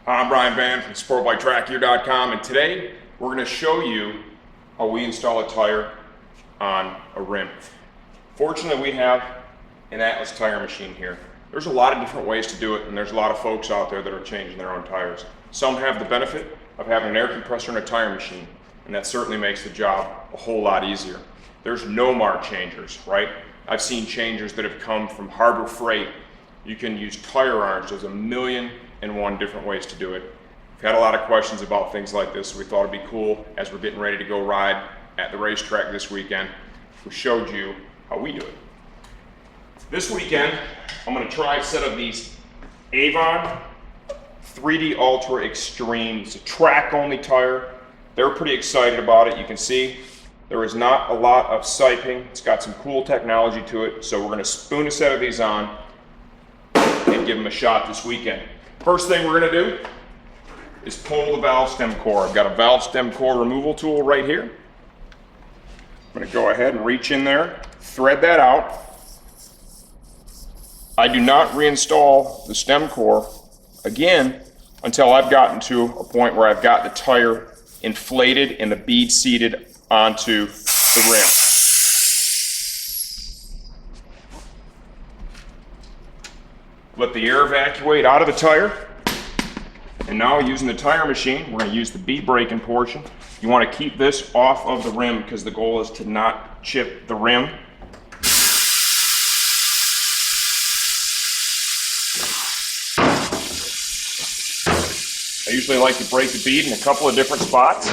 Hi, I'm Brian Van from SportbikeTrackGear.com, and today we're going to show you how we install a tire on a rim. Fortunately, we have an Atlas tire machine here. There's a lot of different ways to do it, and there's a lot of folks out there that are changing their own tires. Some have the benefit of having an air compressor and a tire machine, and that certainly makes the job a whole lot easier. There's no mark changers, right? I've seen changers that have come from Harbor Freight. You can use tire irons. There's 1,000,001 different ways to do it. We've had a lot of questions about things like this, so we thought it'd be cool as we're getting ready to go ride at the racetrack this weekend. We showed you how we do it. This weekend, I'm going to try a set of these Avon 3D Ultra Extreme. It's a track-only tire. They're pretty excited about it. You can see there is not a lot of siping. It's got some cool technology to it, so we're going to spoon a set of these on and give them a shot this weekend. First thing we're going to do is pull the valve stem core. I've got a valve stem core removal tool right here. I'm going to go ahead and reach in there, thread that out. I do not reinstall the stem core again until I've gotten to a point where I've got the tire inflated and the bead seated onto the rim. Let the air evacuate out of the tire. And now, using the tire machine, we're going to use the bead braking portion. You want to keep this off of the rim because the goal is to not chip the rim. I usually like to break the bead in a couple of different spots.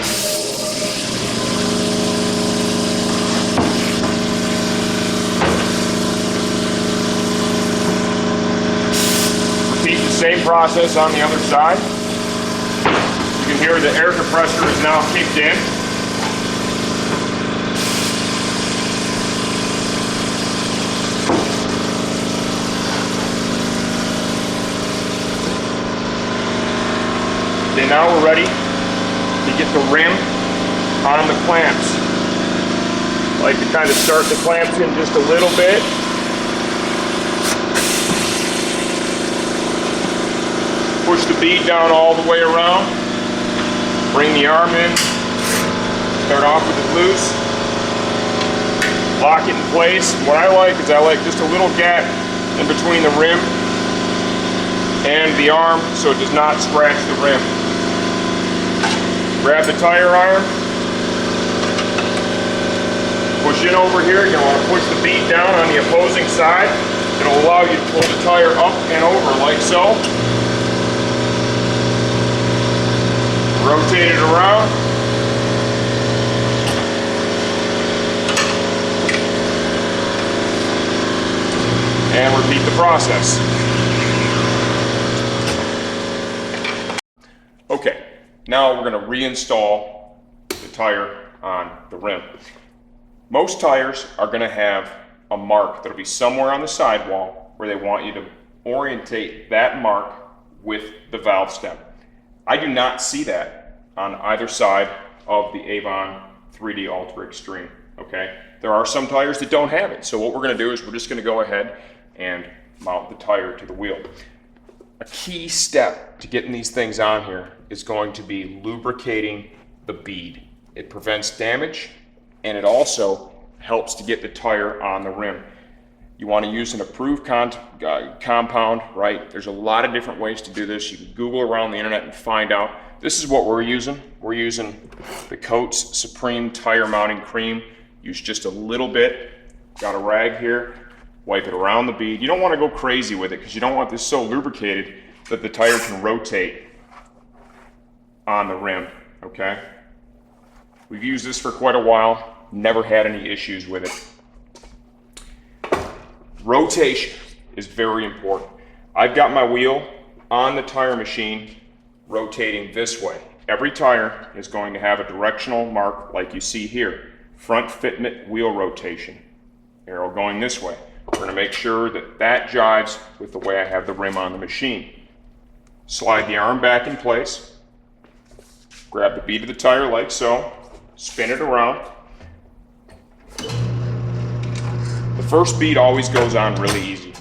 Repeat the same process on the other side. You can hear the air compressor is now kicked in. And now we're ready to get the rim on the clamps. I like to kind of start the clamps in just a little bit. Push the bead down all the way around. Bring the arm in. Start off with it loose. Lock it in place. What I like is I like just a little gap in between the rim and the arm so it does not scratch the rim. Grab the tire iron. Push in over here. You're going to want to push the bead down on the opposing side. It'll allow you to pull the tire up and over like so. Rotate it around. And repeat the process. Okay, now we're going to reinstall the tire on the rim. Most tires are going to have a mark that'll be somewhere on the sidewall where they want you to orientate that mark with the valve stem. I do not see that on either side of the Avon 3D Ultra Extreme, okay? There are some tires that don't have it, so what we're going to do is we're just going to go ahead and mount the tire to the wheel. A key step to getting these things on here is going to be lubricating the bead. It prevents damage, and it also helps to get the tire on the rim. You want to use an approved compound, right? There's a lot of different ways to do this. You can Google around the internet and find out. This is what we're using. We're using the Coates Supreme Tire Mounting Cream. Use just a little bit. Got a rag here. Wipe it around the bead. You don't want to go crazy with it because you don't want this so lubricated that the tire can rotate on the rim, okay? We've used this for quite a while. Never had any issues with it. Rotation is very important. I've got my wheel on the tire machine rotating this way. Every tire is going to have a directional mark like you see here. Front fitment wheel rotation. Arrow going this way. We're going to make sure that that jives with the way I have the rim on the machine. Slide the arm back in place. Grab the bead of the tire like so. Spin it around. The first bead always goes on really easy.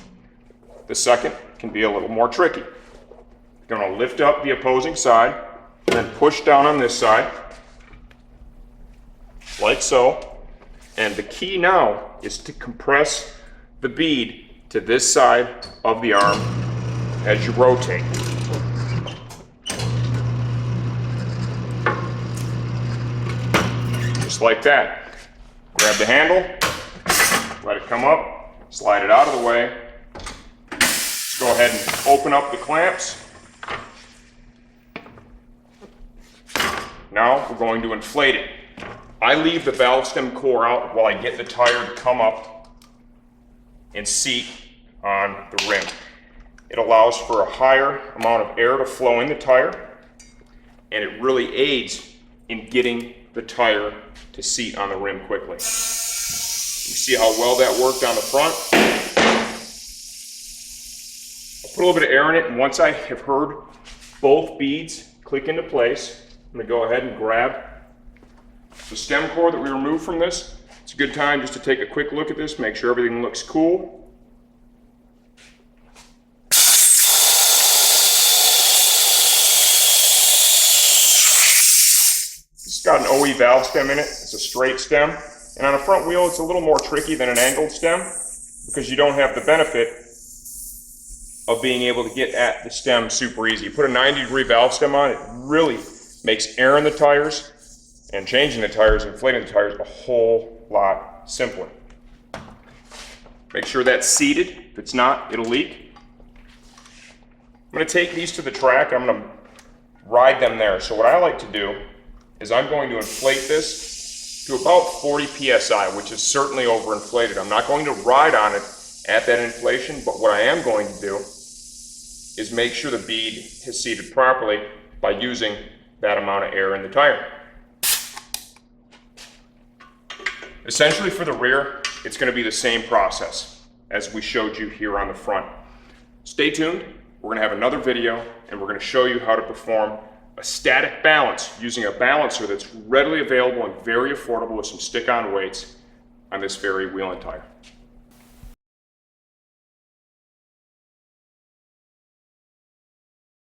The second can be a little more tricky. Going to lift up the opposing side, and then push down on this side, like so. And the key now is to compress the bead to this side of the arm as you rotate. Just like that. Grab the handle, let it come up, slide it out of the way. Go ahead and open up the clamps. Now we're going to inflate it. I leave the valve stem core out while I get the tire to come up and seat on the rim. It allows for a higher amount of air to flow in the tire, and it really aids in getting the tire to seat on the rim quickly. You see how well that worked on the front? I'll put a little bit of air in it, and once I have heard both beads click into place, I'm going to go ahead and grab the stem core that we removed from this. It's a good time just to take a quick look at this, make sure everything looks cool. It's got an OE valve stem in it. It's a straight stem. And on a front wheel, it's a little more tricky than an angled stem because you don't have the benefit of being able to get at the stem super easy. You put a 90-degree valve stem on, it really makes air in the tires and changing the tires, inflating the tires a whole lot simpler. Make sure that's seated. If it's not, it'll leak. I'm going to take these to the track. I'm going to ride them there. So what I like to do is I'm going to inflate this to about 40 psi, which is certainly overinflated. I'm not going to ride on it at that inflation, but what I am going to do is make sure the bead is seated properly by using that amount of air in the tire. Essentially for the rear, it's going to be the same process as we showed you here on the front. Stay tuned. We're going to have another video and we're going to show you how to perform a static balance using a balancer that's readily available and very affordable with some stick-on weights on this very wheel and tire.